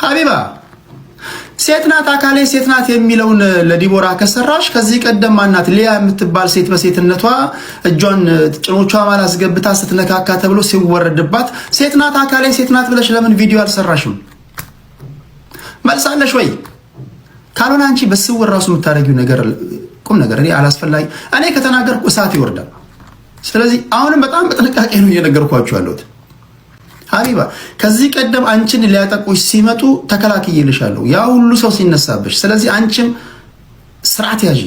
ሀቢባ ሴት ናት አካሌ ሴት ናት የሚለውን ለዲቦራ ከሰራሽ ከዚህ ቀደም ማናት ሊያ የምትባል ሴት በሴትነቷ እጇን ጭኖቿ ማል አስገብታ ስትነካካ ተብሎ ሲወረድባት ሴት ናት አካሌ ሴት ናት ብለሽ ለምን ቪዲዮ አልሰራሽም? መልሳለሽ ወይ? ካልሆነ አንቺ በስውር ራሱ የምታረጊው ነገር ቁም ነገር እኔ አላስፈላጊ እኔ ከተናገርኩ እሳት ይወርዳል። ስለዚህ አሁንም በጣም በጥንቃቄ ነው እየነገርኳችሁ ያለሁት። ሀቢባ ከዚህ ቀደም አንቺን ሊያጠቁሽ ሲመጡ ተከላክዬልሻለሁ፣ ያ ሁሉ ሰው ሲነሳብሽ። ስለዚህ አንቺም ስርዓት ያዢ።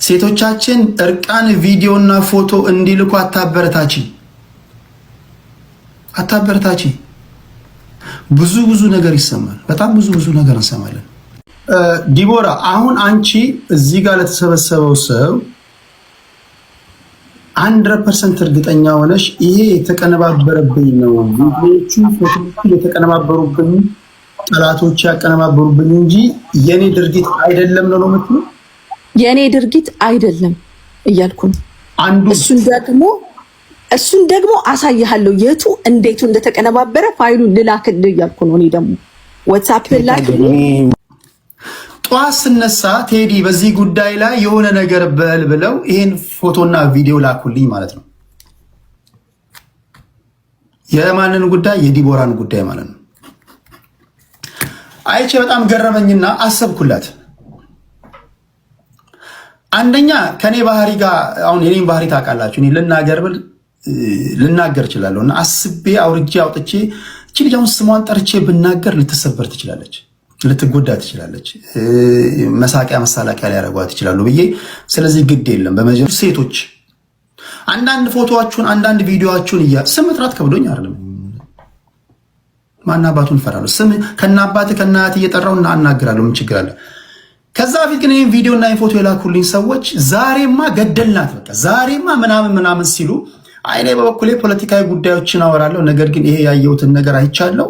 ሴቶቻችን እርቃን ቪዲዮና ፎቶ እንዲልኩ አታበረታቺ። ብዙ ነገር ይሰማል። በጣም ብዙ ነገር እንሰማለን። ዲቦራ አሁን አንቺ እዚህ ጋር ለተሰበሰበው ሰው 100% እርግጠኛ ሆነሽ ይሄ የተቀነባበረብኝ ነው፣ ቪዲዮቹ ፎቶቹ የተቀነባበሩብኝ ጠላቶች ያቀነባበሩብኝ እንጂ የኔ ድርጊት አይደለም ነው የምትለው? የኔ ድርጊት አይደለም እያልኩ ነው። እሱን ደግሞ አሳይሃለሁ፣ የቱ እንዴቱ እንደተቀነባበረ ፋይሉን ልላክልህ እያልኩ ነው። እኔ ደግሞ ዋትስአፕ ልላክልህ። ጠዋት ስነሳ ቴዲ በዚህ ጉዳይ ላይ የሆነ ነገር በል ብለው ይሄን ፎቶና ቪዲዮ ላኩልኝ ማለት ነው። የማንን ጉዳይ? የዲቦራን ጉዳይ ማለት ነው። አይቼ በጣም ገረመኝና አሰብኩላት። አንደኛ ከኔ ባህሪ ጋር አሁን የኔን ባህሪ ታውቃላችሁ። እኔ ልናገር ብል ልናገር እችላለሁ እና አስቤ አውርጄ አውጥቼ እቺ ልጅ አሁን ስሟን ጠርቼ ብናገር ልትሰበር ትችላለች፣ ልትጎዳ ትችላለች፣ መሳቂያ መሳላቂያ ሊያደርጓት ይችላሉ ብዬ ስለዚህ ግድ የለም። በመጀመሪያ ሴቶች አንዳንድ ፎቶዋችሁን አንዳንድ ቪዲዮዋችሁን ስም ጥራት ከብዶኝ አይደለም፣ ማናባቱን ፈራለሁ። ስም ከናባት ከናያት እየጠራው እናናግራለሁ፣ ምን ችግር አለ? ከዛ በፊት ግን ይሄን ቪዲዮ እና ይሄን ፎቶ የላኩልኝ ሰዎች ዛሬማ ገደልናት በቃ ዛሬማ ምናምን ሲሉ አይኔ በበኩሌ ፖለቲካዊ ጉዳዮችን አወራለሁ። ነገር ግን ይሄ ያየሁትን ነገር አይቻለሁ።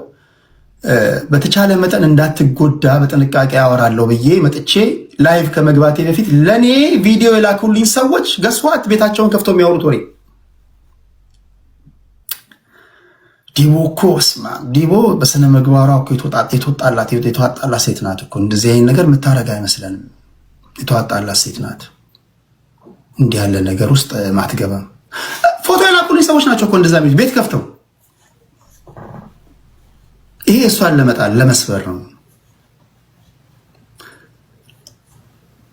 በተቻለ መጠን እንዳትጎዳ በጥንቃቄ አወራለሁ ብዬ መጥቼ ላይቭ ከመግባቴ በፊት ለኔ ቪዲዮ የላኩልኝ ሰዎች ገስዋት ቤታቸውን ከፍተው የሚያወሩት ወሬ ዲቦ እኮ ስማ ዲቦ በስነ ምግባሯ እኮ የተወጣላት ሴት ናት እኮ እንደዚህ አይነት ነገር የምታረግ አይመስለንም። የተወጣላት ሴት ናት፣ እንዲህ ያለ ነገር ውስጥ ማትገባም። ፎቶ የላኩልኝ ሰዎች ናቸው እኮ እንደዛ ቤት ከፍተው። ይሄ እሷን ለመጣል ለመስበር ነው።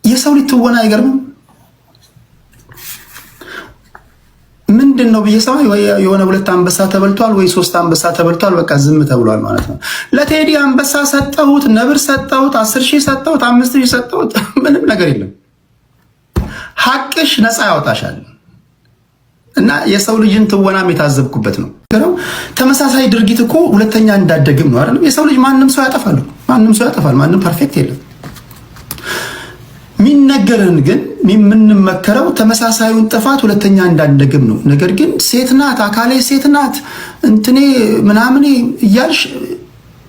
የሰው ልጅ ትወና አይገርምም? ምንድን ነው ብዬ ሰማ የሆነ 2 አንበሳ ተበልቷል ወይ 3 አንበሳ ተበልቷል፣ በቃ ዝም ተብሏል ማለት ነው። ለቴዲ አንበሳ ሰጠሁት፣ ነብር ሰጠሁት፣ 10,000 ሰጠሁት፣ 5,000 ሰጠሁት፣ ምንም ነገር የለም። ሐቅሽ ነፃ ያወጣሻል። እና የሰው ልጅን ትወናም የታዘብኩበት ነው። ተመሳሳይ ድርጊት እኮ ሁለተኛ እንዳደግም ነው አይደል? የሰው ልጅ ማንም ሰው ያጠፋል፣ ማንም ፐርፌክት የለም። ሚነገርን ግን የምንመከረው ተመሳሳዩን ጥፋት ሁለተኛ እንዳንደግም ነው። ነገር ግን ሴት ናት አካሌ ሴት ናት እንትኔ ምናምን እያልሽ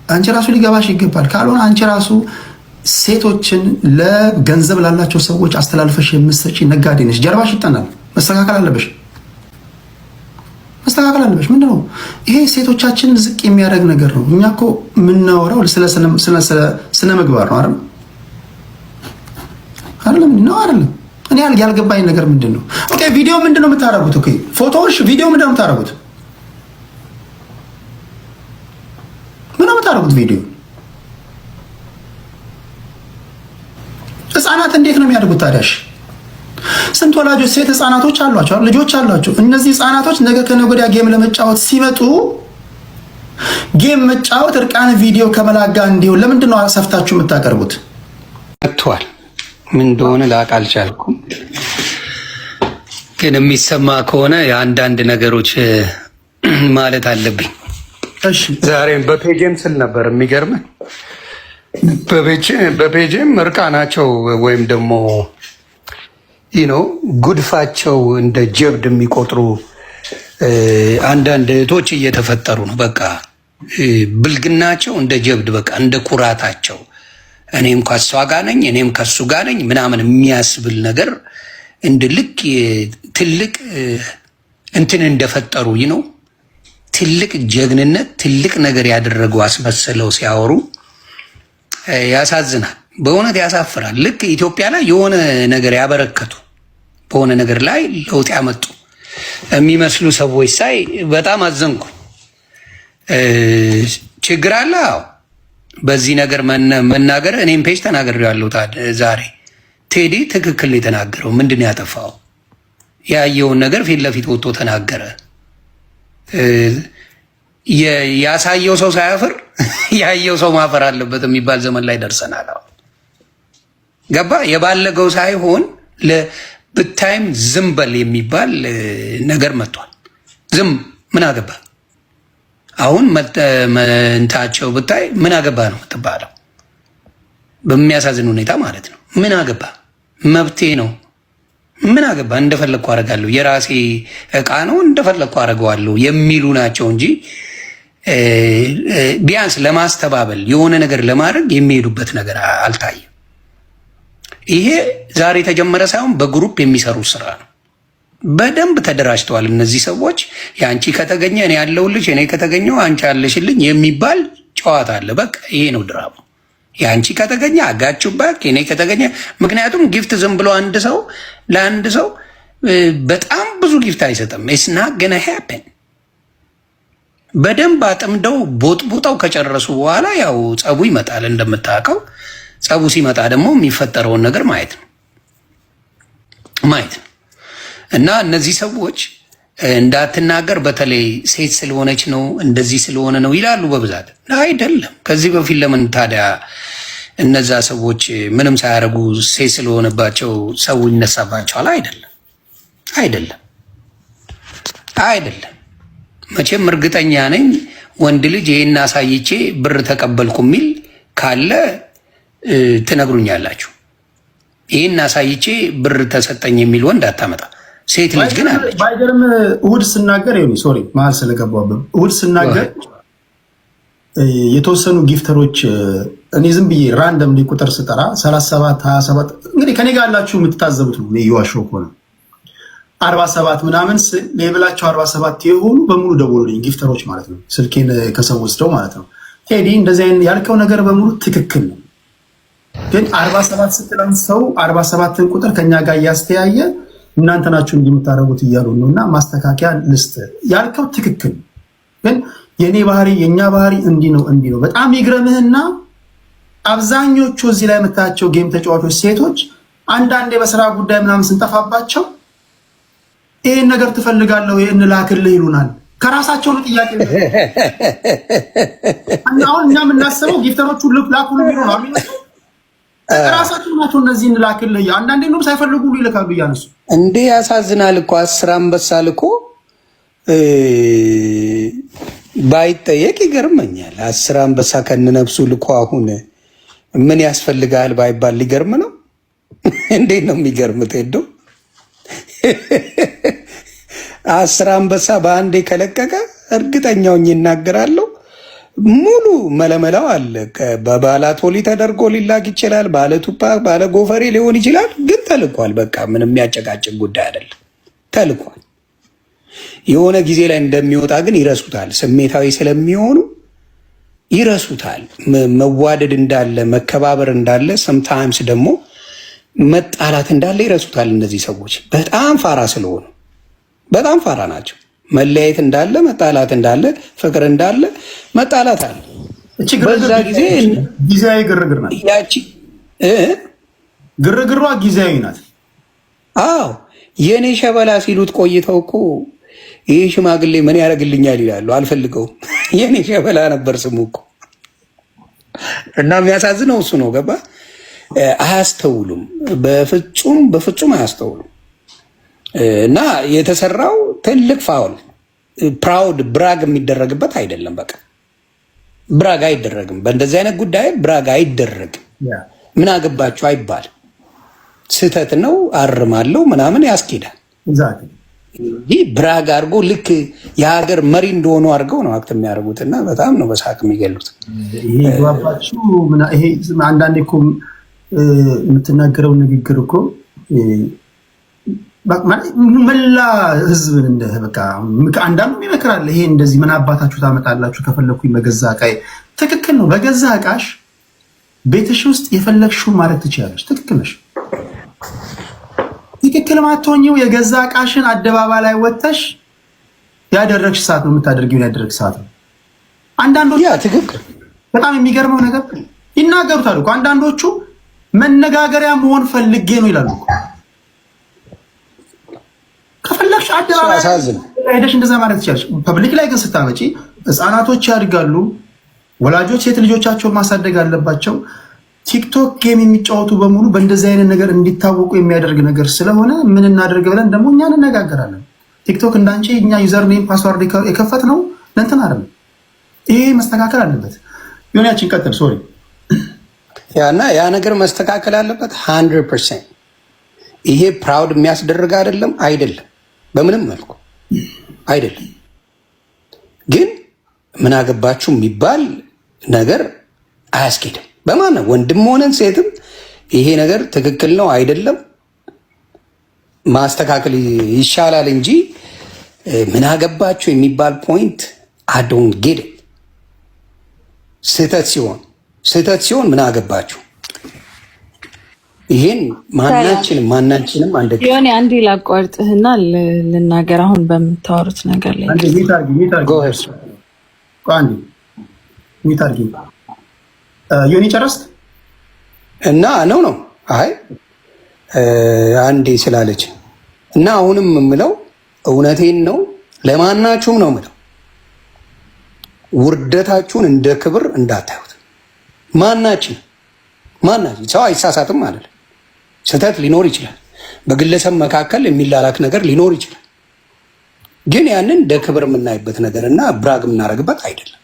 አንቺ ራሱ ሊገባሽ ይገባል። ካልሆነ አንቺ ራሱ ሴቶችን ለገንዘብ ላላቸው ሰዎች አስተላልፈሽ የምትሰጪ ነጋዴ ነሽ። ጀርባሽ ይጠናል። መስተካከል አለበሽ። ምንድነው ይሄ? ሴቶቻችንን ዝቅ የሚያደርግ ነገር ነው። እኛ እኮ የምናወራው ስነ ምግባር ነው አይደል? አይደለም። እኔ ያልገባኝ ነገር ምንድነው? ኦኬ ቪዲዮ ምንድነው የምታረጉት? ኦኬ ፎቶዎች ቪዲዮ ምንድነው የምታረጉት? ምንድነው የምታረጉት? ቪዲዮ ህፃናት እንዴት ነው የሚያድጉት ታዲያሽ? ስንት ወላጆች ሴት ህፃናቶች አሏቸው፣ ልጆች አሏቸው። እነዚህ ህፃናቶች ነገ ከነገ ወዲያ ጌም ለመጫወት ሲመጡ ጌም መጫወት እርቃን ቪዲዮ ከመላጋ እንዲሆን ለምንድን ነው አሰፍታችሁ የምታቀርቡት? መጥቷል። ምን እንደሆነ ላውቅ አልቻልኩም፣ ግን የሚሰማ ከሆነ የአንዳንድ ነገሮች ማለት አለብኝ። እሺ ዛሬም በፔጅም ስል ነበር። የሚገርም በፔጅም እርቃናቸው ወይም ደግሞ ጉድፋቸው እንደ ጀብድ የሚቆጥሩ አንዳንድ እህቶች እየተፈጠሩ ነው። በቃ ብልግናቸው እንደ ጀብድ፣ በቃ እንደ ኩራታቸው እኔም ከሷ ጋር ነኝ እኔም ከሱ ጋር ነኝ ምናምን የሚያስብል ነገር እንደ ልክ ትልቅ እንትን እንደፈጠሩ ትልቅ ጀግንነት ትልቅ ነገር ያደረጉ አስመሰለው ሲያወሩ ያሳዝናል፣ በእውነት ያሳፍራል። ልክ ኢትዮጵያ ላይ የሆነ ነገር ያበረከቱ በሆነ ነገር ላይ ለውጥ ያመጡ የሚመስሉ ሰዎች ሳይ በጣም አዘንኩ። ችግር አለ። አዎ በዚህ ነገር መናገር እኔም ፔጅ ተናግሬያለሁ። ዛሬ ቴዲ ትክክል የተናገረው ምንድን ነው ያጠፋው? ያየውን ነገር ፊት ለፊት ወጥቶ ተናገረ። ያሳየው ሰው ሳያፍር ያየው ሰው ማፈር አለበት የሚባል ዘመን ላይ ደርሰናል። ገባ? የባለገው ሳይሆን ብታይም ዝም በል የሚባል ነገር መጥቷል። ዝም ምን አገባ? አሁን መንታቸው ብታይ ምን አገባ ነው የምትባለው፣ በሚያሳዝን ሁኔታ ማለት ነው። ምን አገባ? መብቴ ነው። ምን አገባ? እንደፈለግኩ አደርጋለሁ፣ የራሴ እቃ ነው፣ እንደፈለግኩ አደርገዋለሁ የሚሉ ናቸው እንጂ ቢያንስ ለማስተባበል የሆነ ነገር ለማድረግ የሚሄዱበት ነገር አልታየም። ይሄ ዛሬ የተጀመረ ሳይሆን በግሩፕ የሚሰሩ ስራ ነው። በደንብ ተደራጅተዋል እነዚህ ሰዎች። የአንቺ ከተገኘ እኔ ያለሁልሽ፣ እኔ ከተገኘው አንቺ ያለሽልኝ የሚባል ጨዋታ አለ። በቃ ይሄ ነው ድራማ። የአንቺ ከተገኘ አጋችሁ ባክ፣ እኔ ከተገኘ ምክንያቱም ጊፍት ዝም ብሎ አንድ ሰው ለአንድ ሰው በጣም ብዙ ጊፍት አይሰጥም። ኢትስ ናት ገና ሃፕን። በደንብ አጥምደው ቦጥቦጣው ከጨረሱ በኋላ ያው ጸቡ ይመጣል። እንደምታውቀው ጸቡ ሲመጣ ደግሞ የሚፈጠረውን ነገር ማየት ነው። እና እነዚህ ሰዎች እንዳትናገር በተለይ ሴት ስለሆነች ነው እንደዚህ ስለሆነ ነው ይላሉ በብዛት። አይደለም። ከዚህ በፊት ለምን ታዲያ እነዛ ሰዎች ምንም ሳያደርጉ ሴት ስለሆነባቸው ሰው ይነሳባቸዋል? አይደለም። መቼም እርግጠኛ ነኝ ወንድ ልጅ ይሄን አሳይቼ ብር ተቀበልኩ የሚል ካለ ትነግሩኛላችሁ። ይሄን አሳይቼ ብር ተሰጠኝ የሚል ወንድ አታመጣ። ሴት ልጅ ግን አለች። ባይገርም እሑድ ስናገር ሶሪ መሀል ስለገባሁበት እሑድ ስናገር የተወሰኑ ጊፍተሮች እኔ ዝም ብዬ ራንደም ቁጥር ስጠራ 37 27 እንግዲህ ከኔ ጋር ያላችሁ የምትታዘቡት ነው። የዋሾ ከሆነ 47 ምናምን ሌብላቸው 47 የሆኑ በሙሉ ደወሉልኝ፣ ጊፍተሮች ማለት ነው። ስልኬን ከሰው ወስደው ማለት ነው። ቴዲ እንደዚህ አይነት ያልከው ነገር በሙሉ ትክክል ነው፣ ግን 47 ስትለው ሰው 47ን ቁጥር ከኛ ጋር እያስተያየ እናንተ ናችሁ እንዲህ የምታደርጉት እያሉ ነው። እና ማስተካከያ ልስጥ ያልከው ትክክል፣ ግን የኔ ባህሪ የኛ ባህሪ እንዲህ ነው። በጣም ይግረምህና አብዛኞቹ እዚህ ላይ የምታያቸው ጌም ተጫዋቾች ሴቶች አንዳንዴ በስራ ጉዳይ ምናምን ስንጠፋባቸው ይሄን ነገር ትፈልጋለሁ ይሄን ላክልህ ይሉናል። ከራሳቸው ነው ጥያቄ ነው። አሁን እኛ የምናስበው ጊፍተሮቹ ላኩልህ ይሉ ነው አሚን። ራሳቸው ናቸው እነዚህን ላክልህ። አንዳንዴ ነው ሳይፈልጉ ይልካሉ እያነሱ እንዴ። ያሳዝናል እኮ 10 አንበሳ ልኮ ባይጠየቅ ይገርመኛል። 10 አንበሳ ከነነፍሱ ልኮ አሁን ምን ያስፈልጋል ባይባል ሊገርም ነው። እንዴት ነው የሚገርም? ቴዶ 10 አንበሳ በአንዴ ከለቀቀ እርግጠኛውኝ ይናገራለሁ ሙሉ መለመላው አለ። በባላቶሊ ተደርጎ ሊላክ ይችላል። ባለ ቱፓ ባለ ጎፈሬ ሊሆን ይችላል። ግን ተልኳል። በቃ ምንም የሚያጨቃጭቅ ጉዳይ አይደለም። ተልኳል። የሆነ ጊዜ ላይ እንደሚወጣ ግን ይረሱታል። ስሜታዊ ስለሚሆኑ ይረሱታል። መዋደድ እንዳለ መከባበር እንዳለ ሰምታይምስ ደግሞ መጣላት እንዳለ ይረሱታል። እነዚህ ሰዎች በጣም ፋራ ስለሆኑ በጣም ፋራ ናቸው። መለያየት እንዳለ መጣላት እንዳለ ፍቅር እንዳለ መጣላት አለ። በዛ ጊዜ ጊዜያዊ ግርግር ናት። ያቺ ግርግሯ ጊዜያዊ ናት። አዎ የኔ ሸበላ ሲሉት ቆይተው እኮ ይሄ ሽማግሌ ምን ያደርግልኛል ይላሉ። አልፈልገውም። የኔ ሸበላ ነበር ስሙ እኮ። እና የሚያሳዝነው እሱ ነው። ገባ? አያስተውሉም። በፍጹም አያስተውሉም። እና የተሰራው ትልቅ ፋውል ፕራውድ ብራግ የሚደረግበት አይደለም። በቃ ብራግ አይደረግም። በእንደዚህ አይነት ጉዳይ ብራግ አይደረግም። ምን አገባችሁ አይባል። ስህተት ነው አርማለሁ ምናምን ያስኬዳል። ይህ ብራግ አድርጎ ልክ የሀገር መሪ እንደሆኑ አድርገው ነው አክት የሚያደርጉት። እና በጣም ነው በሳቅ የሚገሉት። ይሄ አንዳንዴ እኮ የምትናገረው ንግግር እኮ መላ ህዝብን እንደ በቃ አንዳንዱ ይመክራል። ይሄ እንደዚህ ምን አባታችሁ ታመጣላችሁ ከፈለኩኝ በገዛ ዕቃዬ። ትክክል ነው። በገዛ ዕቃሽ ቤትሽ ውስጥ የፈለግሽውን ማድረግ ትችላለሽ። ትክክል ነሽ። ትክክል ማትሆኚው የገዛ ዕቃሽን አደባባይ ላይ ወጥተሽ ያደረግሽ ሰዓት ነው የምታደርጊው ያደረግሽ ሰዓት ነው። አንዳንዶቹ ትክክል በጣም የሚገርመው ነገር ይናገሩታል እኮ አንዳንዶቹ መነጋገሪያ መሆን ፈልጌ ነው ይላሉ እኮ። ከፈለግሽ አደባባይ ሄደሽ እንደዛ ማለት ትችላለሽ። ፐብሊክ ላይ ግን ስታመጪ ህፃናቶች ያድጋሉ። ወላጆች ሴት ልጆቻቸውን ማሳደግ አለባቸው። ቲክቶክ ጌም የሚጫወቱ በሙሉ በእንደዚህ አይነት ነገር እንዲታወቁ የሚያደርግ ነገር ስለሆነ ምን እናደርግ ብለን ደግሞ እኛ እንነጋገራለን። ቲክቶክ እንዳንቺ እኛ ዩዘር ኔም ፓስዋርድ የከፈት ነው ለእንትን አይደለም። ይሄ መስተካከል አለበት። የሆነያችን ቀጥል። ሶሪ ያና ያ ነገር መስተካከል አለበት 100%። ይሄ ፕራውድ የሚያስደርግ አይደለም፣ በምንም መልኩ አይደለም። ግን ምን አገባችሁ የሚባል ነገር አያስኬድም። በማንም ወንድም ሆነን ሴትም ይሄ ነገር ትክክል ነው አይደለም ማስተካከል ይሻላል እንጂ ምን አገባችሁ የሚባል ፖይንት አዶን ጌድ ስህተት ሲሆን ምን አገባችሁ። ይሄን ማናችንም ሆነ አንዴ ላቋርጥህና ልናገር። አሁን በምታወሩት ነገር ላይ ዮኒ ጨረስክ እና ነው አይ አንዴ ስላለች እና አሁንም የምለው እውነቴን ነው። ለማናችሁም ነው የምለው ውርደታችሁን እንደ ክብር እንዳታዩት። ማናችን ሰው አይሳሳትም ማለት ስህተት ሊኖር ይችላል። በግለሰብ መካከል የሚላላክ ነገር ሊኖር ይችላል። ግን ያንን እንደ ክብር የምናይበት ነገር እና ብራግ የምናደርግበት አይደለም።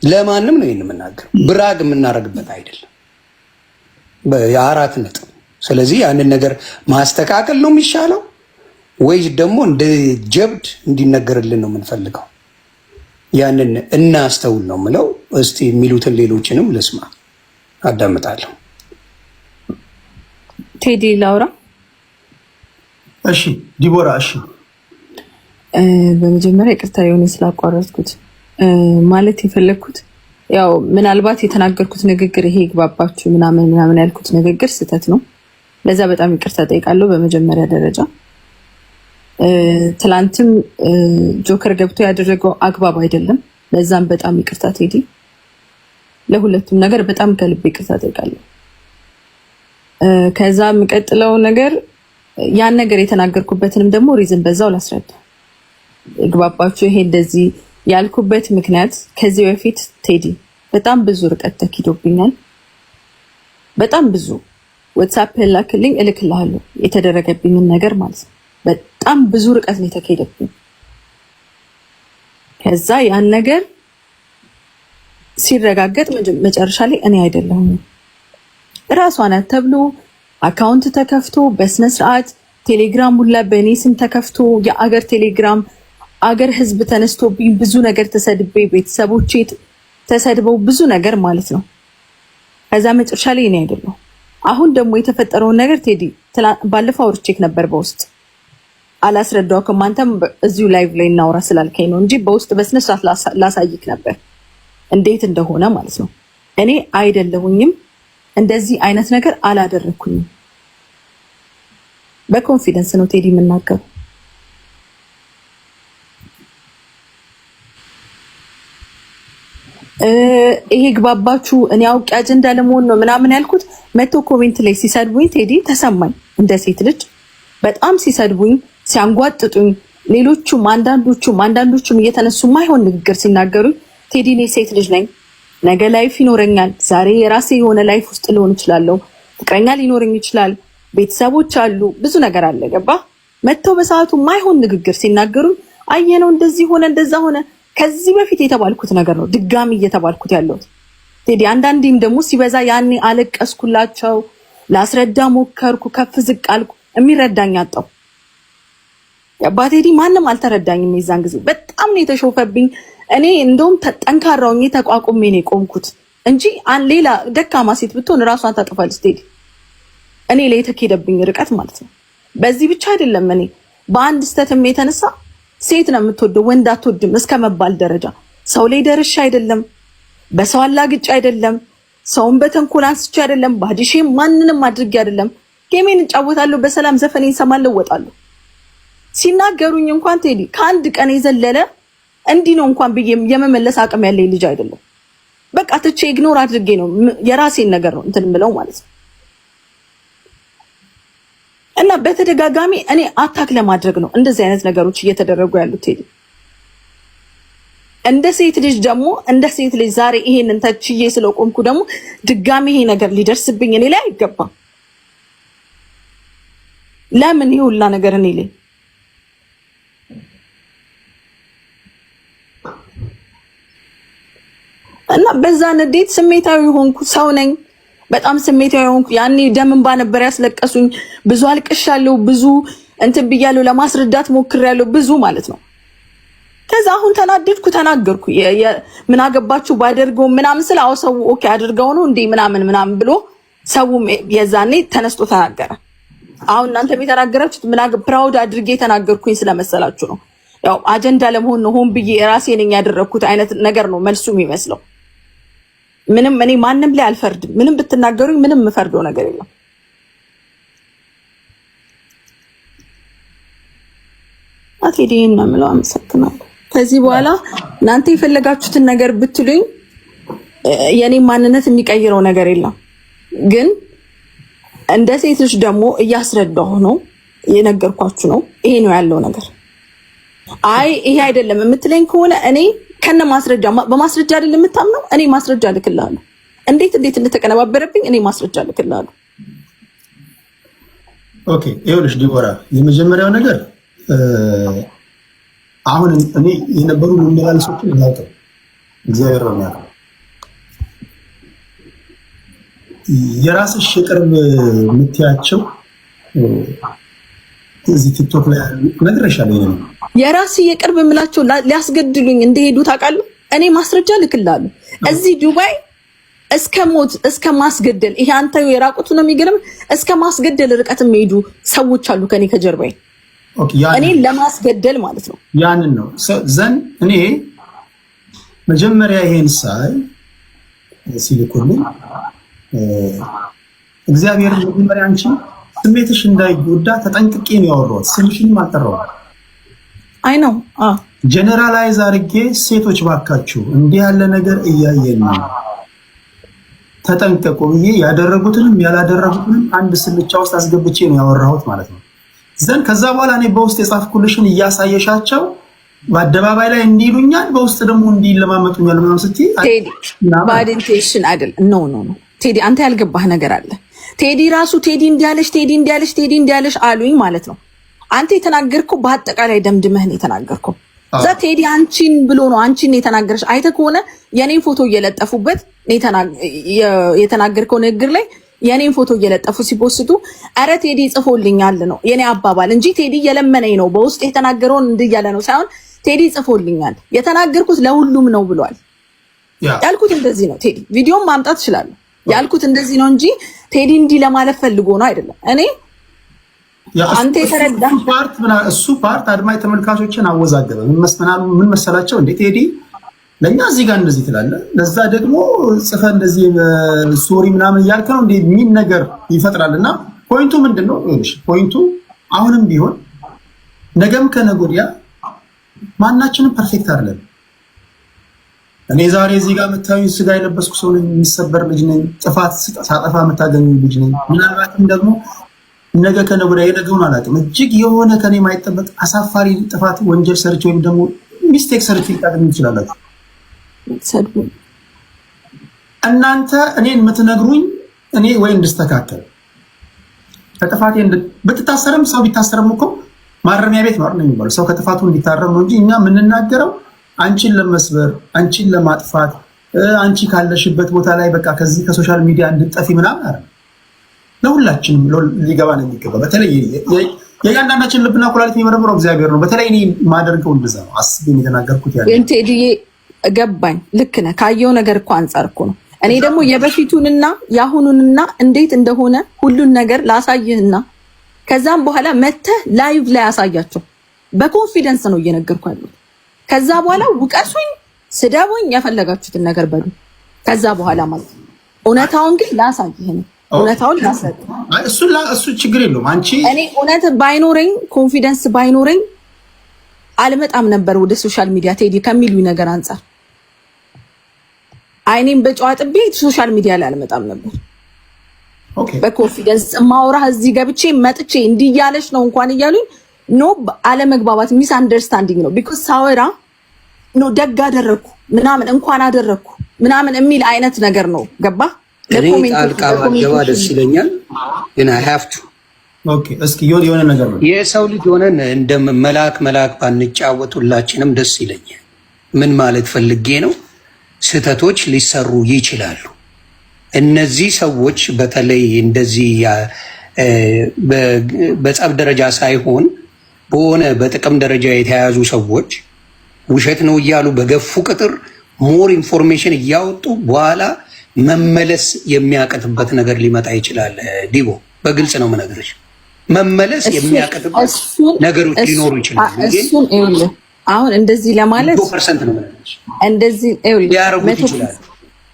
ለማንም ነው ይህን የምናገር፣ ብራግ የምናደርግበት አይደለም። የአራት ነጥብ። ስለዚህ ያንን ነገር ማስተካከል ነው የሚሻለው ወይስ ደግሞ እንደ ጀብድ እንዲነገርልን ነው የምንፈልገው? ያንን እናስተውል ነው የምለው። እስቲ የሚሉትን ሌሎችንም ልስማ፣ አዳምጣለሁ። ቴዲ ላውራ። እሺ ዲቦራ። እሺ በመጀመሪያ ይቅርታ የሆነ ስላቋረጥኩት ማለት የፈለግኩት ያው ምናልባት የተናገርኩት ንግግር ይሄ ግባባችሁ ምናምን ያልኩት ንግግር ስህተት ነው። ለዛ በጣም ይቅርታ ጠይቃለሁ በመጀመሪያ ደረጃ። ትላንትም ጆከር ገብቶ ያደረገው አግባብ አይደለም። ለዛም በጣም ይቅርታ ቴዲ። ለሁለቱም ነገር በጣም ከልብ ይቅርታ ጠይቃለሁ። ከዛ የምቀጥለው ነገር ያን ነገር የተናገርኩበትንም ደግሞ ሪዝን በዛው ላስረዳ። ግባባችሁ ይሄ እንደዚህ ያልኩበት ምክንያት ከዚህ በፊት ቴዲ በጣም ብዙ ርቀት ተኪዶብኛል። በጣም ብዙ ዋትስአፕ ላክልኝ እልክልሃለሁ የተደረገብኝን ነገር ማለት ነው። በጣም ብዙ ርቀት ነው የተካሄደብኝ። ከዛ ያን ነገር ሲረጋገጥ መጨረሻ ላይ እኔ አይደለሁም እራሷ ናት ተብሎ አካውንት ተከፍቶ በስነ ስርዓት ቴሌግራም ሁላ በእኔ ስም ተከፍቶ የአገር ቴሌግራም አገር ህዝብ ተነስቶብኝ ብዙ ነገር ተሰድቤ ቤተሰቦቼ ተሰድበው ብዙ ነገር ማለት ነው። ከዛ መጨረሻ ላይ እኔ አይደለሁም። አሁን ደግሞ የተፈጠረውን ነገር ቴዲ ባለፈው አውርቼክ ነበር በውስጥ አላስረዳውክም። አንተም እዚሁ ላይቭ ላይ እናውራ ስላልከኝ ነው እንጂ በውስጥ በስነ ስርዓት ላሳይክ ነበር እንዴት እንደሆነ ማለት ነው። እኔ አይደለሁኝም እንደዚህ አይነት ነገር አላደረኩኝም። በኮንፊደንስ ነው ቴዲ የምናገረው። ይሄ ግባባችሁ እኔ አውቄ አጀንዳ ለመሆን ነው ምናምን ያልኩት መቶ ኮሜንት ላይ ሲሰድቡኝ ቴዲ ተሰማኝ። እንደ ሴት ልጅ በጣም ሲሰድቡኝ ሲያንጓጥጡኝ፣ ሌሎቹም አንዳንዶቹም እየተነሱ ማይሆን ንግግር ሲናገሩኝ ቴዲ እኔ ሴት ልጅ ነኝ፣ ነገ ላይፍ ይኖረኛል። ዛሬ የራሴ የሆነ ላይፍ ውስጥ ልሆን እችላለሁ፣ ፍቅረኛ ሊኖረኝ ይችላል፣ ቤተሰቦች አሉ፣ ብዙ ነገር አለ። ገባ መተው በሰዓቱ ማይሆን ንግግር ሲናገሩኝ አየነው እንደዚህ ሆነ እንደዛ ሆነ። ከዚህ በፊት የተባልኩት ነገር ነው ድጋሚ እየተባልኩት ያለሁት ቴዲ። አንዳንዴም ደግሞ ሲበዛ ያኔ አለቀስኩላቸው፣ ላስረዳ ሞከርኩ፣ ከፍ ዝቅ አልኩ፣ የሚረዳኝ አጣው። ቴዲ ማንም አልተረዳኝም። የዛን ጊዜ በጣም ነው የተሾፈብኝ። እኔ እንደውም ጠንካራው ተቋቁሜ ነው የቆምኩት እንጂ ሌላ ደካማ ሴት ብትሆን ራሷን ታጠፋለች ቴዲ። እኔ ላይ የተኬደብኝ ርቀት ማለት ነው። በዚህ ብቻ አይደለም እኔ በአንድ ስተትም የተነሳ ሴት ነው የምትወደው ወንድ አትወድም እስከ መባል ደረጃ ሰው ላይ ደርሼ አይደለም፣ በሰው አላግጬ አይደለም፣ ሰውን በተንኮል አንስቼ አይደለም፣ ባዲሼም ማንንም አድርጌ አይደለም። ጌሜን እጫወታለሁ፣ በሰላም ዘፈኔን እሰማለሁ፣ እወጣለሁ። ሲናገሩኝ እንኳን ቴዲ ከአንድ ቀን የዘለለ እንዲህ ነው እንኳን ብዬ የመመለስ አቅም ያለኝ ልጅ አይደለም። በቃ ትቼ ኢግኖር አድርጌ ነው የራሴን ነገር ነው እንትን ብለው ማለት ነው። እና በተደጋጋሚ እኔ አታክ ለማድረግ ነው እንደዚህ አይነት ነገሮች እየተደረጉ ያሉት ቴዲ። እንደ ሴት ልጅ ደግሞ እንደ ሴት ልጅ ዛሬ ይሄንን ተችዬ ስለቆምኩ ደግሞ ድጋሚ ይሄ ነገር ሊደርስብኝ እኔ ላይ አይገባም። ለምን ይሄ ሁላ ነገር እኔ ላይ? እና በዛ ንዴት ስሜታዊ ሆንኩ። ሰው ነኝ፣ በጣም ስሜታዊ ሆንኩ። ያኔ ደም እንባ ነበር ያስለቀሱኝ። ብዙ አልቅሻለሁ፣ ብዙ እንትን ብያለሁ፣ ለማስረዳት ሞክሬያለሁ፣ ብዙ ማለት ነው። ከዛ አሁን ተናደድኩ፣ ተናገርኩ። ምን አገባችሁ ባደርገው ምናምን ስለ አው ሰው ኦኬ አድርገው ነው እንዴ ምናምን ብሎ ሰው የዛኔ ተነስቶ ተናገረ። አሁን እናንተ የተናገራችሁት ምን ፕራውድ አድርጌ ተናገርኩኝ ስለመሰላችሁ ነው። ያው አጀንዳ ለመሆን ነው፣ ሆን ብዬ ራሴ ነኝ ያደረኩት አይነት ነገር ነው መልሱ የሚመስለው። ምንም እኔ ማንም ላይ አልፈርድም። ምንም ብትናገሩኝ ምንም የምፈርደው ነገር የለም። አትሄድን ነው የምለው። አመሰግናለሁ። ከዚህ በኋላ እናንተ የፈለጋችሁትን ነገር ብትሉኝ የኔ ማንነት የሚቀይረው ነገር የለም። ግን እንደ ሴት ልጅ ደግሞ እያስረዳሁ ነው፣ የነገርኳችሁ ነው። ይሄ ነው ያለው ነገር። አይ ይሄ አይደለም የምትለኝ ከሆነ እኔ ከነ ማስረጃ በማስረጃ አይደለም የምታምነው፣ እኔ ማስረጃ ልክልሃለሁ። እንዴት እንደተቀነባበረብኝ እኔ ማስረጃ ልክልሃለሁ። ኦኬ ይኸውልሽ ዲቦራ፣ የመጀመሪያው ነገር አሁን እኔ የነበሩ መመላለሶችን እናውቀው እግዚአብሔር ነው የሚያውቀው። የራስሽ የቅርብ የምትያቸው እዚህ ቲክቶክ ላይ ነግሬሻለሁ። ይሄን የራስ የቅርብ የምላቸው ሊያስገድሉኝ እንደሄዱ ታውቃለህ። እኔ ማስረጃ ልክልሃለሁ። እዚህ ዱባይ እስከ ሞት እስከ ማስገደል፣ ይሄ አንተ የራቁቱ ነው የሚገርም፣ እስከ ማስገደል ርቀት የሚሄዱ ሰዎች አሉ ከኔ ከጀርባዬ፣ እኔ ለማስገደል ማለት ነው። ያንን ነው ዘን እኔ መጀመሪያ ይሄን ሳይ ሲልኩልኝ እግዚአብሔር መጀመሪያ አንቺ ስሜትሽ እንዳይጎዳ ተጠንቅቄ ነው ያወራሁት። ስምሽንም አልጠራሁም። አይ ነው ጀነራላይዝ አድርጌ ሴቶች ባካችሁ እንዲህ ያለ ነገር እያየን ነው ተጠንቀቁ ብዬ ያደረጉትንም ያላደረጉትንም አንድ ስልቻ ውስጥ አስገብቼ ነው ያወራሁት ማለት ነው። ዘን ከዛ በኋላ እኔ በውስጥ የጻፍኩልሽን እያሳየሻቸው በአደባባይ ላይ እንዲሉኛል፣ በውስጥ ደግሞ እንዲለማመጡኛል ምናምን ስትይ ቴዲ ባድ ኢንቴንሽን አይደል? ኖ ቴዲ አንተ ያልገባህ ነገር አለ። ቴዲ ራሱ ቴዲ እንዲያለሽ ቴዲ እንዲያለሽ ቴዲ እንዲያለሽ አሉኝ ማለት ነው። አንተ የተናገርከው በአጠቃላይ ደምድመህ ነው የተናገርከው። እዛ ቴዲ አንቺን ብሎ ነው አንቺን የተናገረሽ። አይተህ ከሆነ የኔን ፎቶ እየለጠፉበት የተናገርከው ንግግር ላይ የኔን ፎቶ እየለጠፉ ሲፖስቱ አረ ቴዲ ጽፎልኛል ነው የኔ አባባል እንጂ ቴዲ እየለመነኝ ነው በውስጥ የተናገረውን እንድያለ ነው ሳይሆን ቴዲ ጽፎልኛል የተናገርኩት ለሁሉም ነው ብሏል። ያልኩት እንደዚህ ነው። ቴዲ ቪዲዮም ማምጣት ይችላል። ያልኩት እንደዚህ ነው እንጂ ቴዲ እንዲህ ለማለት ፈልጎ ነው አይደለም። እኔ አንተ የተረዳ እሱ ፓርት አድማጭ ተመልካቾችን አወዛገበ። ምን መሰላቸው እንዴ ቴዲ ለኛ እዚህ ጋር እንደዚህ ትላለህ፣ ለዛ ደግሞ ጽፈ እንደዚህ ሶሪ ምናምን እያልክ ነው እንዴ ምን ነገር ይፈጥራልና ፖይንቱ ምንድነው? ፖይንቱ አሁንም ቢሆን ነገም ከነገ ወዲያ ማናችንም ፐርፌክት አይደለም። እኔ ዛሬ እዚህ ጋር መታየኝ ስጋ የለበስኩ ሰው ነኝ፣ የሚሰበር ልጅ ነኝ፣ ጥፋት ሳጠፋ የምታገኙ ልጅ ነኝ። ምናልባትም ደግሞ ነገ ከነገ ወዲያ የነገውን አላውቅም እጅግ የሆነ ከኔ የማይጠበቅ አሳፋሪ ጥፋት ወንጀል ሰርቼ ወይም ደግሞ ሚስቴክ ሰርቼ ልታገኙ ትችላላችሁ። እናንተ እኔን የምትነግሩኝ እኔ ወይ እንድስተካከል ከጥፋቴ ብትታሰርም ሰው ቢታሰርም እኮ ማረሚያ ቤት ነው አይደል የሚባለው። ሰው ከጥፋቱ እንዲታረም ነው እንጂ እኛ የምንናገረው አንቺን ለመስበር አንቺን ለማጥፋት አንቺ ካለሽበት ቦታ ላይ በቃ ከዚህ ከሶሻል ሚዲያ እንድጠፊ ምናምን አይደል። ለሁላችንም ሊገባ ነው የሚገባ። በተለይ የእያንዳንዳችን ልብና ኩላሊት የሚመረምረው እግዚአብሔር ነው። በተለይ እኔ ማደርገው እንደዛ ነው። አስቤ የተናገርኩት ያለ ቴዲዬ ገባኝ። ልክ ነህ። ካየው ነገር እኮ አንጻር እኮ ነው። እኔ ደግሞ የበፊቱንና የአሁኑንና እንዴት እንደሆነ ሁሉን ነገር ላሳይህና ከዛም በኋላ መተህ ላይቭ ላይ አሳያቸው። በኮንፊደንስ ነው እየነገርኩ ያለሁት። ከዛ በኋላ ውቀሱኝ፣ ስደቡኝ፣ ያፈለጋችሁትን ነገር በሉ። ከዛ በኋላ ማለት ነው እውነታውን ግን ላሳይህ ነው። እውነታውን ላሳይህ። እሱ ችግር የለውም። አንቺ እኔ እውነት ባይኖረኝ ኮንፊደንስ ባይኖረኝ አልመጣም ነበር ወደ ሶሻል ሚዲያ ቴዲ ከሚሉኝ ነገር አንፃር አይኔም በጨዋጥቤ ሶሻል ሚዲያ ላይ አልመጣም ነበር። ኦኬ በኮንፊደንስ ማውራህ እዚህ ገብቼ መጥቼ እንዲህ እያለች ነው እንኳን እያሉኝ ኖ አለመግባባት ሚስ አንደርስታንዲንግ ነው። ቢኮዝ ሳወራ ኖ ደግ አደረኩ ምናምን እንኳን አደረኩ ምናምን የሚል አይነት ነገር ነው። ገባ ለኮሜንት ጣልቃ ባልገባ ደስ ይለኛል ግን አይ ሃቭ ቱ ኦኬ። እስኪ የሆነ ነገር ነው የሰው ልጅ ሆነን እንደ መላክ ባንጫወት ሁላችንም ደስ ይለኛል። ምን ማለት ፈልጌ ነው? ስህተቶች ሊሰሩ ይችላሉ። እነዚህ ሰዎች በተለይ እንደዚህ በጸብ ደረጃ ሳይሆን በሆነ በጥቅም ደረጃ የተያያዙ ሰዎች ውሸት ነው እያሉ በገፉ ቁጥር ሞር ኢንፎርሜሽን እያወጡ በኋላ መመለስ የሚያቀጥበት ነገር ሊመጣ ይችላል። ዲቦ በግልጽ ነው የምነግርሽ፣ መመለስ የሚያቀጥበት ነገሮች ሊኖሩ ይችላሉ። እሱን ይኸውልህ አሁን እንደዚህ ለማለት 100% ነው የምነግርሽ። እንደዚህ ሊያረጉት ይችላል።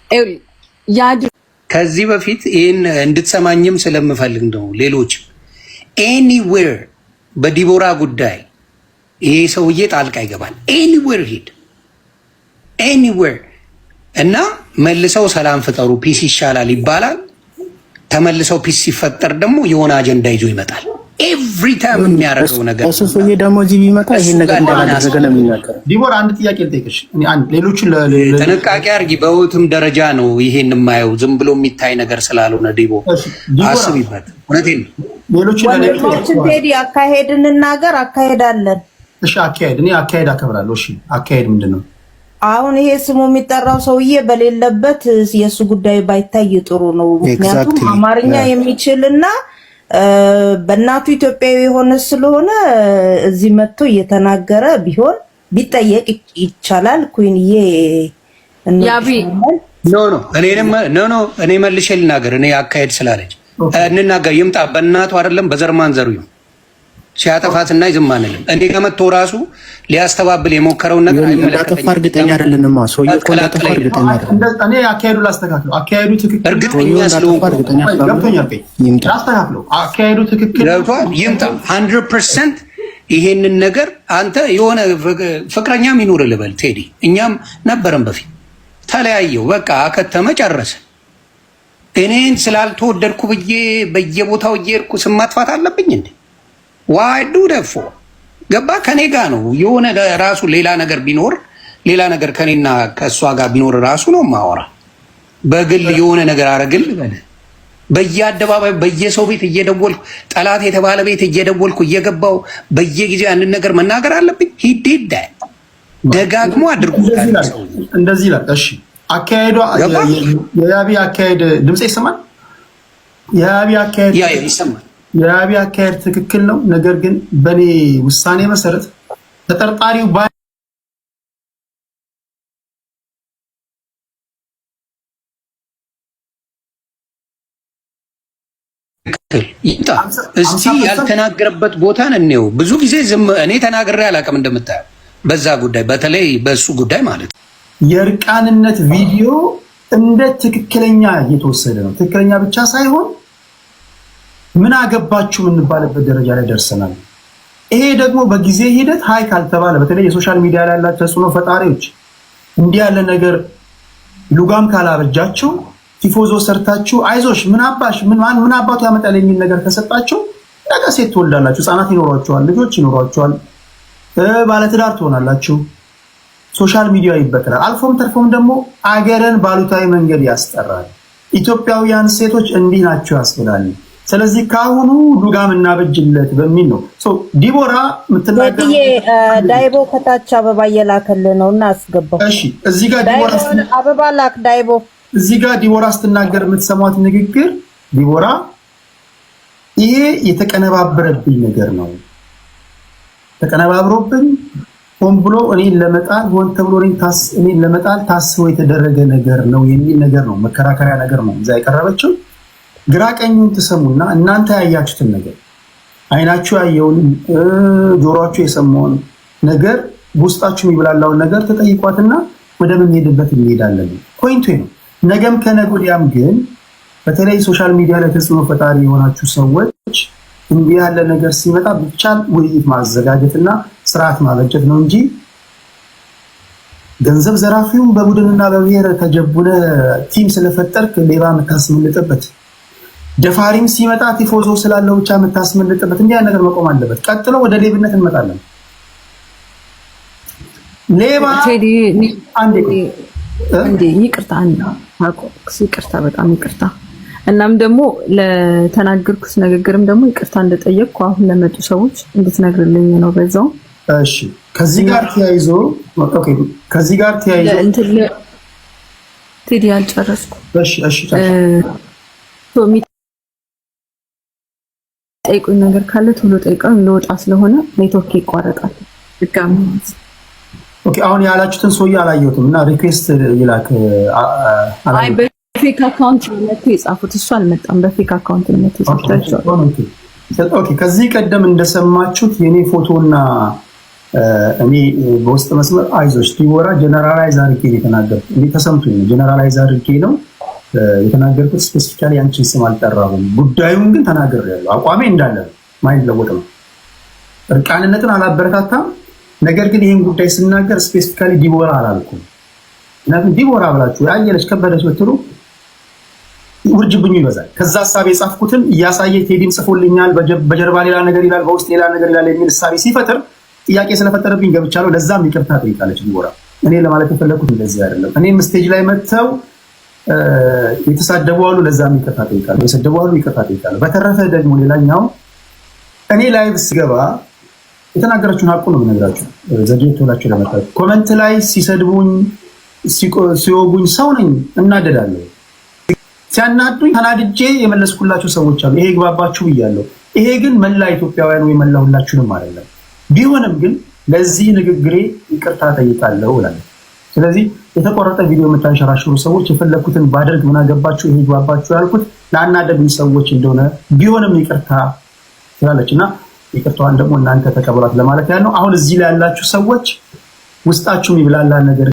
ይኸውልህ ከዚህ በፊት ይህን እንድትሰማኝም ስለምፈልግ ነው። ሌሎች ኤኒዌር በዲቦራ ጉዳይ ይሄ ሰውዬ ጣልቃ ይገባል። ኤኒዌር ሂድ ኤኒዌር እና መልሰው ሰላም ፍጠሩ፣ ፒስ ይሻላል ይባላል። ተመልሰው ፒስ ሲፈጠር ደግሞ የሆነ አጀንዳ ይዞ ይመጣል። ኤቭሪ ታይም የሚያደርገው ነገር እሱ ሰውዬ ደግሞ እዚህ ቢመጣ ይሄን ነገር እንዳላደረገ ነው የሚናገረው። ዲቦራ አንድ ጥያቄ ልጠይቅሽ። ሌሎቹን ጥንቃቄ አድርጊ። በውትም ደረጃ ነው ይሄን የማየው፣ ዝም ብሎ የሚታይ ነገር ስላልሆነ ዲቦ አስቢበት። እውነቴን ነው። ሌሎችን ቴዲ አካሄድ እንናገር፣ አካሄዳለን። እሺ አካሄድ፣ እኔ አካሄድ አከብራለሁ። እሺ አካሄድ ምንድን ነው? አሁን ይሄ ስሙ የሚጠራው ሰውዬ በሌለበት የእሱ ጉዳይ ባይታይ ጥሩ ነው። ምክንያቱም አማርኛ የሚችልና በእናቱ ኢትዮጵያዊ የሆነ ስለሆነ እዚህ መጥቶ እየተናገረ ቢሆን ቢጠየቅ ይቻላል። ኩይንዬ ያቢ እኔ መልሼ ልናገር። እኔ አካሄድ ስላለች እንናገር ይምጣ። በእናቱ አይደለም በዘር ማንዘሩ ይሁን ሲያጠፋት እና ዝም አንልም። እኔ ከመጥቶ ራሱ ሊያስተባብል የሞከረውን ነገር እንዳጠፋ እርግጠኛ አይደለንማ። ሰውዬው እኮ እንዳጠፋ እርግጠኛ አይደለም። እኔ አካሄዱ ላስተካክለው። አካሄዱ ትክክል እርግጠኛ ስለሆንኩ ገብቶኛል። ላስተካክለው። አካሄዱ ትክክል ገብቷል። ይምጣ 100%። ይሄንን ነገር አንተ የሆነ ፍቅረኛም ይኑር ልበል ቴዲ፣ እኛም ነበረን በፊት ተለያየው፣ በቃ አከተመ ጨረሰ። እኔን ስላልተወደድኩ ብዬ በየቦታው እየሄድኩ ስም ማጥፋት አለብኝ እንዴ? ዋይ ዱ ደፎ ገባ ከኔ ጋር ነው የሆነ ራሱ ሌላ ነገር ቢኖር ሌላ ነገር ከኔና ከእሷ ጋር ቢኖር ራሱ ነው ማወራ። በግል የሆነ ነገር አረግል በለ በየአደባባይ በየሰው ቤት እየደወልኩ ጠላት የተባለ ቤት እየደወልኩ እየገባው በየጊዜው ያንን ነገር መናገር አለብኝ? ሂድ ደጋግሞ አድርጎታል። እንደዚህ ይላል። እሺ አካሄዷ የያቢ አካሄድ ድምጽ ይሰማል። የያቢ አካሄድ ይሰማል። የያቢ አካሄድ ትክክል ነው። ነገር ግን በኔ ውሳኔ መሰረት ተጠርጣሪው ይምጣ። እስቲ ያልተናገረበት ቦታን እንየው። ብዙ ጊዜ እኔ ተናግሬ አላውቅም እንደምታየው በዛ ጉዳይ፣ በተለይ በሱ ጉዳይ ማለት ነው። የእርቃንነት ቪዲዮ እንደ ትክክለኛ እየተወሰደ ነው። ትክክለኛ ብቻ ሳይሆን ምን አገባችሁ የምንባልበት ደረጃ ላይ ደርሰናል። ይሄ ደግሞ በጊዜ ሂደት ሀይ ካልተባለ በተለይ የሶሻል ሚዲያ ላይ ያላቸው ተጽዕኖ ፈጣሪዎች እንዲህ ያለ ነገር ሉጋም ካላበጃቸው ቲፎዞ ሰርታችሁ አይዞሽ ምን አባቱ ያመጣል የሚል ነገር ከሰጣቸው ነገ ሴት ትወልዳላችሁ፣ ህጻናት ይኖሯቸዋል፣ ልጆች ይኖሯቸዋል፣ ባለትዳር ትሆናላችሁ። ሶሻል ሚዲያ ይበክላል። አልፎም ተርፎም ደግሞ አገርን ባሉታዊ መንገድ ያስጠራል። ኢትዮጵያውያን ሴቶች እንዲህ ናቸው ያስብላል። ስለዚህ ካሁኑ ሉጋም እናበጅለት በሚል ነው ዲቦራ ምትናገር። ዳይቦ ከታች አበባ እየላከልህ ነው እና አስገባው። እሺ እዚህ ጋር ዲቦራ አበባ ላክ ዳይቦ። እዚህ ጋር ዲቦራ ስትናገር የምትሰማት ንግግር ዲቦራ ይሄ የተቀነባበረብኝ ነገር ነው፣ ተቀነባብሮብኝ ሆን ብሎ እኔን ለመጣል ሆን ተብሎ እኔን ለመጣል ታስቦ የተደረገ ነገር ነው የሚል ነገር ነው፣ መከራከሪያ ነገር ነው እዛ የቀረበችው። ግራ ቀኙን ትሰሙና እናንተ ያያችሁትን ነገር አይናችሁ ያየውን ጆሮአችሁ የሰማውን ነገር ውስጣችሁ የሚብላላውን ነገር ተጠይቋትና ወደ ምን ሄድበት እንሄዳለን። ፖይንቱ ነው። ነገም ከነገ ወዲያም ግን በተለይ ሶሻል ሚዲያ ላይ ተጽዕኖ ፈጣሪ የሆናችሁ ሰዎች እንዲህ ያለ ነገር ሲመጣ ብቻ ውይይት ማዘጋጀትና ስርዓት ማበጀት ነው እንጂ ገንዘብ ዘራፊውን በቡድንና በብሔር ተጀቡነ ቲም ስለፈጠርክ ሌባ የምታስመልጥበት ደፋሪም ሲመጣ ቲፎዞ ስላለው ብቻ የምታስመልጥበት እንዲህ ነገር መቆም አለበት። ቀጥሎ ወደ ሌብነት እንመጣለን። ሌባ አንዴ ይቅርታ፣ በጣም ይቅርታ። እናም ደግሞ ለተናገርኩት ንግግርም ደግሞ ይቅርታ እንደጠየቅኩ አሁን ለመጡ ሰዎች እንድትነግርልኝ ነው በዛው። እሺ ከዚህ ጋር ተያይዞ ቴዲ አልጨረስኩ። እሺ ጠይቁኝ ነገር ካለ ቶሎ ጠይቀው ለወጣ ስለሆነ ኔትወርክ ይቋረጣል ድጋሚ። ኦኬ አሁን ያላችሁትን ሰውዬ አላየሁትም እና ሪኩዌስት ይላክ። አይ በፌክ አካውንት ነው የጻፉት፣ እሱ አልመጣም። በፌክ አካውንት ነው የጻፉት። ኦኬ ከዚህ ቀደም እንደሰማችሁት የኔ ፎቶና እኔ በውስጥ መስመር አይዞሽ ዲቦራ ጀነራላይዝ አድርጌ ነው የተናገርኩት። እኔ ተሰምቶኝ ነው ጀነራላይዝ አድርጌ ነው የተናገርኩት። ስፔሲፊካሊ አንቺን ስም አልጠራሁም። ጉዳዩን ግን ተናግሬያለሁ። አቋሜ እንዳለ ነው፣ ማይለወጥ ነው። እርቃንነትን አላበረታታም። ነገር ግን ይህን ጉዳይ ስናገር ስፔሲፊካሊ ዲቦራ አላልኩም። ምክንያቱም ዲቦራ ብላችሁ አየለች ከበደች ብትሉ ውርጅብኙ ይበዛል። ከዛ ሀሳብ የጻፍኩትን እያሳየ ቴዲም ጽፎልኛል፣ በጀርባ ሌላ ነገር ይላል፣ በውስጥ ሌላ ነገር ይላል የሚል ሀሳብ ሲፈጥር ጥያቄ ስለፈጠረብኝ ገብቻለሁ። ለዛም ይቅርታ ጠይቃለች ዲቦራ። እኔ ለማለት የፈለኩት እንደዚህ አይደለም። እኔም ስቴጅ ላይ መጥተው የተሳደቡ አሉ፣ ለዛም ይቅርታ ጠይቃለሁ። የሰደቡ አሉ፣ ይቅርታ ጠይቃለሁ። በተረፈ ደግሞ ሌላኛው እኔ ላይቭ ስገባ የተናገራችሁን ሀቁ ነው የምነግራችሁ። ዘግየት ብላችሁ ለመጣችሁ ኮመንት ላይ ሲሰድቡኝ ሲወጉኝ ሰው ነኝ፣ እናደዳለሁ። ሲያናዱኝ ተናድጄ የመለስኩላችሁ ሰዎች አሉ። ይሄ ግባባችሁ ብያለሁ። ይሄ ግን መላ ኢትዮጵያውያን ወይ መላ ሁላችሁንም አይደለም። ቢሆንም ግን ለዚህ ንግግሬ ይቅርታ ጠይቃለሁ እላለሁ። ስለዚህ የተቆረጠ ቪዲዮ የምታንሸራሽሩ ሰዎች የፈለኩትን ባደርግ ምን አገባችሁ፣ ይሄ ግባባችሁ ያልኩት ለአናደዱኝ ሰዎች እንደሆነ ቢሆንም ይቅርታ ትላለች እና ይቅርታዋን ደግሞ እናንተ ተቀበሏት ለማለት ያለው። አሁን እዚህ ላይ ያላችሁ ሰዎች ውስጣችሁ የሚብላላ ነገር